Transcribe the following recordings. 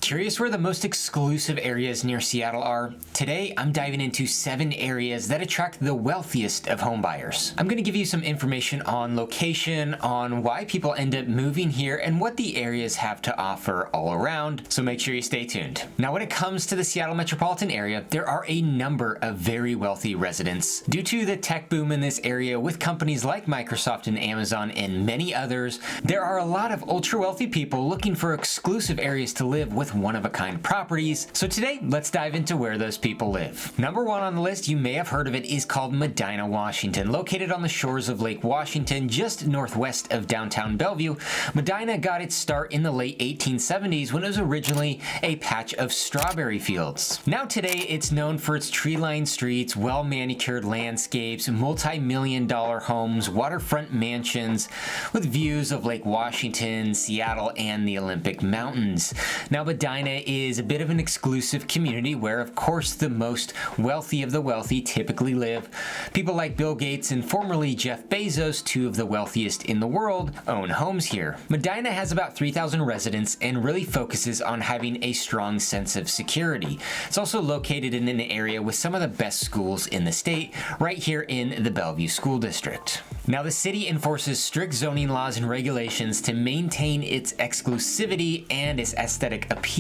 Curious where the most exclusive areas near Seattle are? Today, I'm diving into 7 areas that attract the wealthiest of homebuyers. I'm going to give you some information on location, on why people end up moving here, and what the areas have to offer all around, so make sure you stay tuned. Now, when it comes to the Seattle metropolitan area, there are a number of very wealthy residents. Due to the tech boom in this area with companies like Microsoft and Amazon and many others, there are a lot of ultra-wealthy people looking for exclusive areas to live with one-of-a-kind properties. So today, let's dive into where those people live. Number 1 on the list, you may have heard of it, is called Medina, Washington. Located on the shores of Lake Washington, just northwest of downtown Bellevue, Medina got its start in the late 1870s when it was originally a patch of strawberry fields. Now today, it's known for its tree-lined streets, well-manicured landscapes, multi-million-dollar homes, waterfront mansions with views of Lake Washington, Seattle, and the Olympic Mountains. Now, Medina is a bit of an exclusive community where, of course, the most wealthy of the wealthy typically live. People like Bill Gates and formerly Jeff Bezos, 2 of the wealthiest in the world, own homes here. Medina has about 3,000 residents and really focuses on having a strong sense of security. It's also located in an area with some of the best schools in the state, right here in the Bellevue School District. Now, the city enforces strict zoning laws and regulations to maintain its exclusivity and its aesthetic appeal.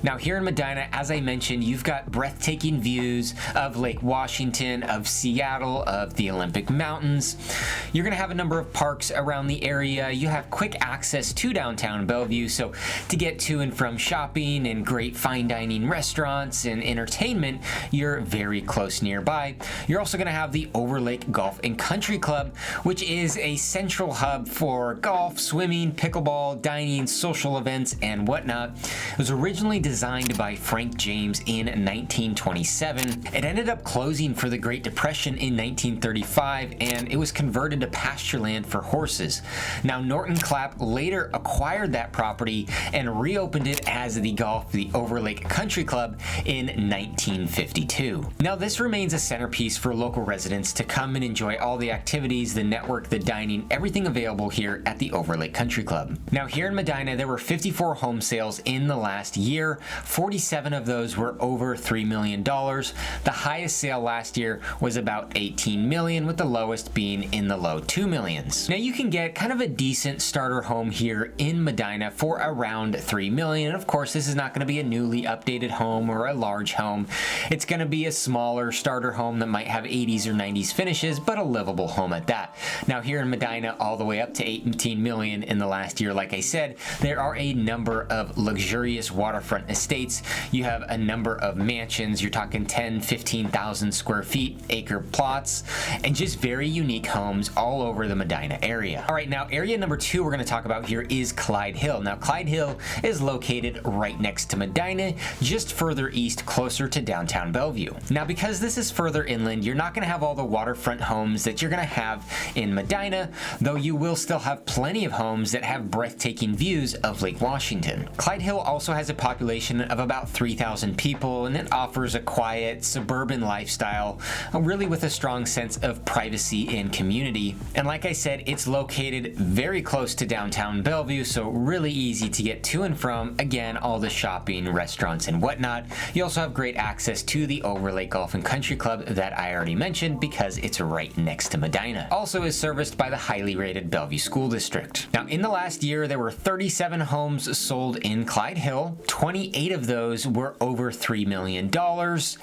Now, here in Medina, as I mentioned, you've got breathtaking views of Lake Washington, of Seattle, of the Olympic Mountains. You're going to have a number of parks around the area. You have quick access to downtown Bellevue, so to get to and from shopping and great fine dining restaurants and entertainment, you're very close nearby. You're also going to have the Overlake Golf and Country Club, which is a central hub for golf, swimming, pickleball, dining, social events, and whatnot. It was originally designed by Frank James in 1927. It ended up closing for the Great Depression in 1935, and it was converted to pasture land for horses. Now, Norton Clapp later acquired that property and reopened it as the Overlake Country Club in 1952. Now, this remains a centerpiece for local residents to come and enjoy all the activities, the network, the dining, everything available here at the Overlake Country Club. Now, here in Medina, there were 54 home sales in the last year. 47 of those were over $3 million. The highest sale last year was about $18 million, with the lowest being in the low $2 millions. Now, you can get kind of a decent starter home here in Medina for around $3 million. Of course, this is not going to be a newly updated home or a large home. It's going to be a smaller starter home that might have 80s or 90s finishes, but a livable home at that. Now, here in Medina, all the way up to $18 million in the last year, like I said, there are a number of luxurious waterfront estates. You have a number of mansions. You're talking 10, 15,000 square feet, acre plots, and just very unique homes all over the Medina area. All right, now area number 2 we're going to talk about here is Clyde Hill. Now, Clyde Hill is located right next to Medina, just further east, closer to downtown Bellevue. Now, because this is further inland, you're not going to have all the waterfront homes that you're going to have in Medina, though you will still have plenty of homes that have breathtaking views of Lake Washington. Clyde Hill also has a population of about 3,000 people, and it offers a quiet, suburban lifestyle, really with a strong sense of privacy and community. And like I said, it's located very close to downtown Bellevue, so really easy to get to and from, again, all the shopping, restaurants, and whatnot. You also have great access to the Overlake Golf and Country Club that I already mentioned because it's right next to Medina. Also is serviced by the highly rated Bellevue School District. Now, in the last year, there were 37 homes sold in Clyde Hill. 28 of those were over $3 million,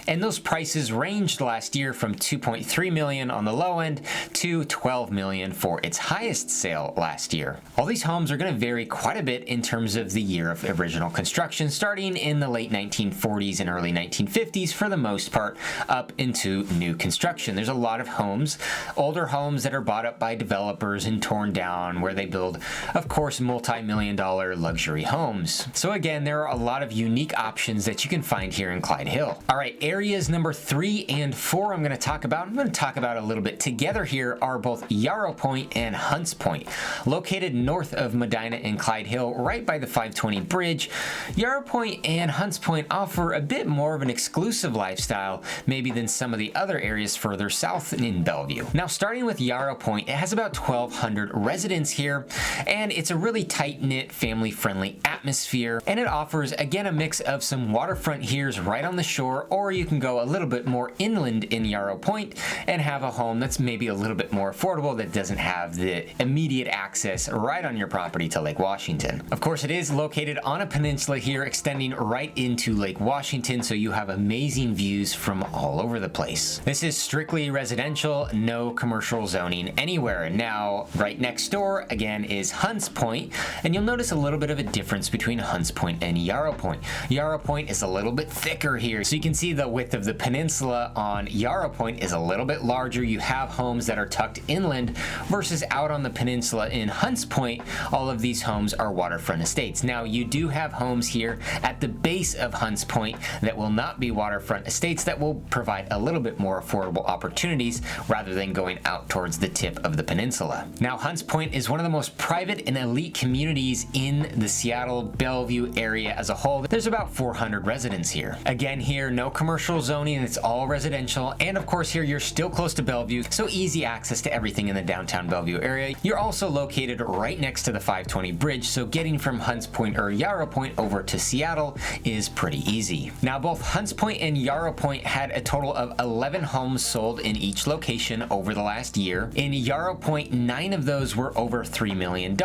and those prices ranged last year from $2.3 million on the low end to $12 million for its highest sale last year. All these homes are going to vary quite a bit in terms of the year of original construction, starting in the late 1940s and early 1950s for the most part, up into new construction. There's a lot of homes, older homes that are bought up by developers and torn down, where they build, of course, multi-million-dollar luxury homes. So again, there are a lot of unique options that you can find here in Clyde Hill. All right, areas number 3 and 4 I'm going to talk about a little bit together here are both Yarrow Point and Hunts Point. Located north of Medina and Clyde Hill, right by the 520 bridge, Yarrow Point and Hunts Point offer a bit more of an exclusive lifestyle, maybe than some of the other areas further south in Bellevue. Now, starting with Yarrow Point. It has about 1,200 residents here, and it's a really tight-knit, family-friendly atmosphere, and it offers, again, a mix of some waterfront here's right on the shore, or you can go a little bit more inland in Yarrow Point and have a home that's maybe a little bit more affordable that doesn't have the immediate access right on your property to Lake Washington. Of course, it is located on a peninsula here extending right into Lake Washington, so you have amazing views from all over the place. This is strictly residential, no commercial zoning anywhere. Now, right next door, again, is Hunts Point, and you'll notice a little bit of a difference between Hunts Point and Yarrow Point. Yarrow Point is a little bit thicker here, so you can see the width of the peninsula on Yarrow Point is a little bit larger. You have homes that are tucked inland versus out on the peninsula in Hunts Point. All of these homes are waterfront estates. Now, you do have homes here at the base of Hunts Point that will not be waterfront estates, that will provide a little bit more affordable opportunities rather than going out towards the tip of the peninsula. Now, Hunts Point is one of the most private and elite communities in the Seattle Bellevue area as a whole. There's about 400 residents here. Again, here, no commercial zoning, it's all residential, and of course here you're still close to Bellevue, so easy access to everything in the downtown Bellevue area. You're also located right next to the 520 bridge, so getting from Hunts Point or Yarrow Point over to Seattle is pretty easy. Now, both Hunts Point and Yarrow Point had a total of 11 homes sold in each location over the last year. In Yarrow Point, 9 of those were over $3 million,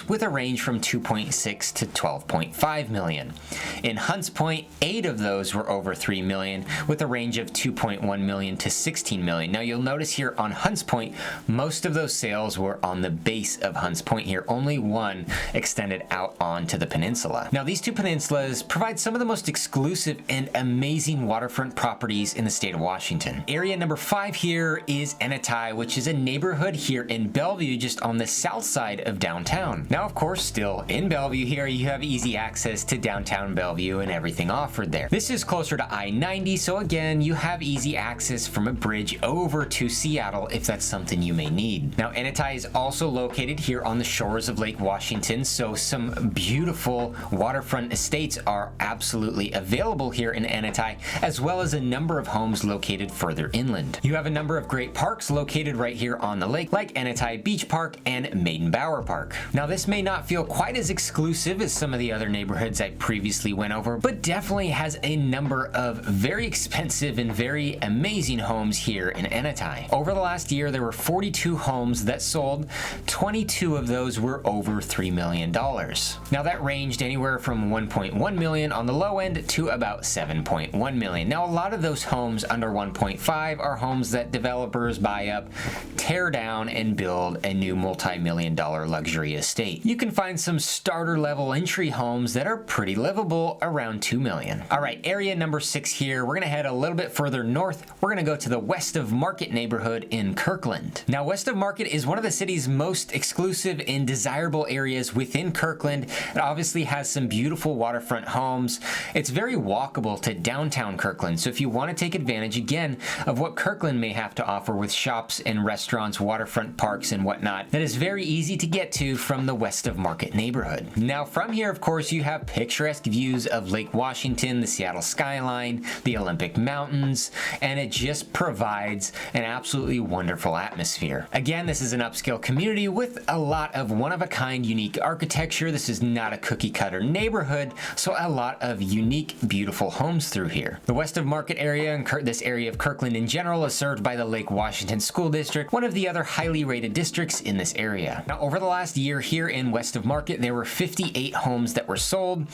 with a range from $2.6 to $12.5 million. In Hunts Point, 8 of those were over $3 million, with a range of $2.1 million to $16 million. Now, you'll notice here on Hunts Point, most of those sales were on the base of Hunts Point here. Only one extended out onto the peninsula. Now, these two peninsulas provide some of the most exclusive and amazing waterfront properties in the state of Washington. Area number 5 here is Enatai, which is a neighborhood here in Bellevue, just on the south side of downtown. Now, of course, still in Bellevue here, you have easy access to downtown Bellevue and everything offered there. This is closer to I-90, so again, you have easy access from a bridge over to Seattle if that's something you may need. Now, Enatai is also located here on the shores of Lake Washington, so some beautiful waterfront estates are absolutely available here in Enatai, as well as a number of homes located further inland. You have a number of great parks located right here on the lake, like Enatai Beach Park and Maiden Bower Park. Now, this may not feel quite as exclusive as some of the other neighborhoods I previously went over, but definitely has a number of very expensive and very amazing homes here in Enatai. Over the last year, there were 42 homes that sold. 22 of those were over $3 million. Now, that ranged anywhere from $1.1 million on the low end to about $7.1 million. Now, a lot of those homes under 1.5 are homes that developers buy up, tear down, and build a new multi-million-dollar luxury estate. You can find some starter level entry homes that are pretty livable around $2 million. All right, area number 6 here. We're gonna head a little bit further north. We're gonna go to the West of Market neighborhood in Kirkland. Now, West of Market is one of the city's most exclusive and desirable areas within Kirkland. It obviously has some beautiful waterfront homes. It's very walkable to downtown Kirkland, so if you want to take advantage again of what Kirkland may have to offer with shops and restaurants, waterfront parks, and whatnot, that is very easy to get to from the West of Market neighborhood. Now, from here, of course, you have picturesque views of Lake Washington, the Seattle skyline, the Olympic Mountains, and it just provides an absolutely wonderful atmosphere. Again, this is an upscale community with a lot of one-of-a-kind unique architecture. This is not a cookie-cutter neighborhood, so a lot of unique, beautiful homes through here. The West of Market area and this area of Kirkland in general is served by the Lake Washington School District, one of the other highly rated districts in this area. Now, over the last year here in West of Market, there were 58 homes that were sold.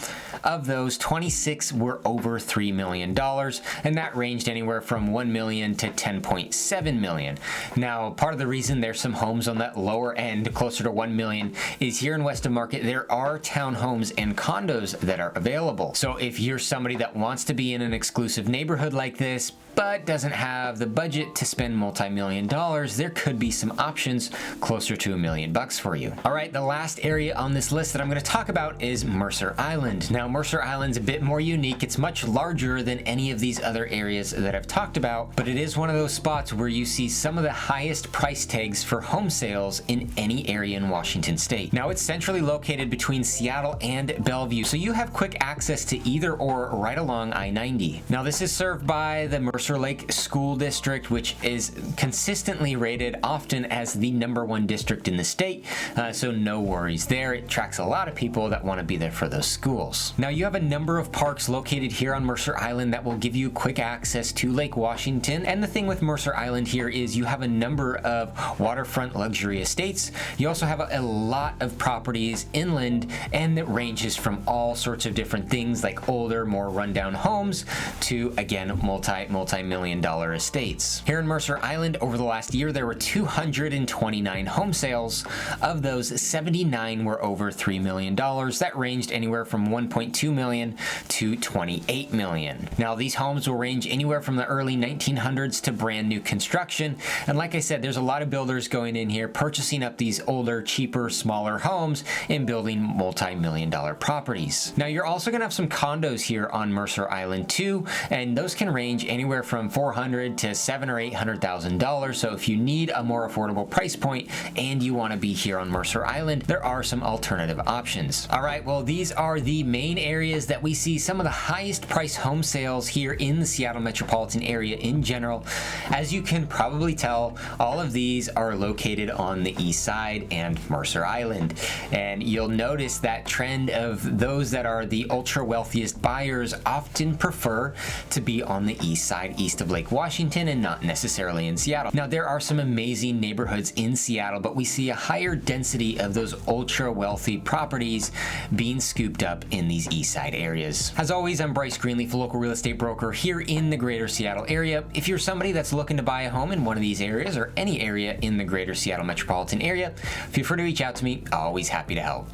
Of those, 26 were over $3 million, and that ranged anywhere from $1 million to $10.7 million. Now, part of the reason there's some homes on that lower end, closer to $1 million, is here in West of Market, there are townhomes and condos that are available. So if you're somebody that wants to be in an exclusive neighborhood like this, but doesn't have the budget to spend multi-million dollars, there could be some options closer to $1 million for you. All right, the last area on this list that I'm going to talk about is Mercer Island. Now, Mercer Island's a bit more unique. It's much larger than any of these other areas that I've talked about, but it is one of those spots where you see some of the highest price tags for home sales in any area in Washington state. Now, it's centrally located between Seattle and Bellevue, so you have quick access to either or right along I-90. Now, this is served by the Mercer Lake School District, which is consistently rated often as the #1 district in the state, so no worries there. It attracts a lot of people that want to be there for those schools. Now, you have a number of parks located here on Mercer Island that will give you quick access to Lake Washington, and the thing with Mercer Island here is you have a number of waterfront luxury estates. You also have a lot of properties inland, and it ranges from all sorts of different things like older, more rundown homes to, again, multi-million dollar estates. Here in Mercer Island, over the last year, there were 229 home sales. Of those, 79 were over $3 million. That ranged anywhere from $1.2 million to $28 million. Now, these homes will range anywhere from the early 1900s to brand new construction. And like I said, there's a lot of builders going in here, purchasing up these older, cheaper, smaller homes and building multi-million dollar properties. Now, you're also going to have some condos here on Mercer Island too, and those can range anywhere from $400,000 to $700,000 or $800,000. So if you need a more affordable price point and you want to be here on Mercer Island, there are some alternative options. All right, well, these are the main areas that we see some of the highest price home sales here in the Seattle metropolitan area in general. As you can probably tell, all of these are located on the east side and Mercer Island. And you'll notice that trend of those that are the ultra wealthiest buyers often prefer to be on the east side, east of Lake Washington, and not necessarily in Seattle. Now, there are some amazing neighborhoods in Seattle, but we see a higher density of those ultra wealthy properties being scooped up in these east side areas. As always, I'm Bryce Greenleaf, a local real estate broker here in the greater Seattle area. If you're somebody that's looking to buy a home in one of these areas or any area in the greater Seattle metropolitan area, feel free to reach out to me. Always happy to help.